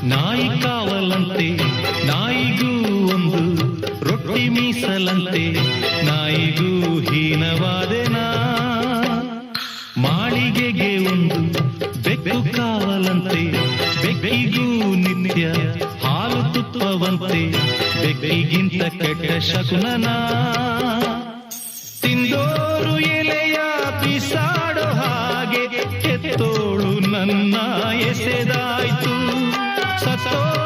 ನಾಯಿ ಕಾವಲಂತೆ ನಾಯಿಗೂ ಒಂದು ರೊಟ್ಟಿ ಮೀಸಲಂತೆ ನಾಯಿಗೂ ಹೀನವಾದೆನಾ. ಮಾಳಿಗೆಗೆ ಒಂದು ಬೆಕ್ಕು ಕಾವಲಂತೆ ಬೆಕ್ಕಿಗೂ ನಿತ್ಯ ಹಾಲು ತುಪ್ಪವಂತೆ ಬೆಕ್ಕಿಗಿಂತ ಕೆಟ್ಟ ಶಕುನನಾ. ತಿಂದೋರು ಎಲೆಯ ಬಿಸಾಡೋ ಹಾಗೆ ಕೆತ್ತೋಳು ನನ್ನ ಎಸೆದಾಯ್ತು. ಸತ್ತೋ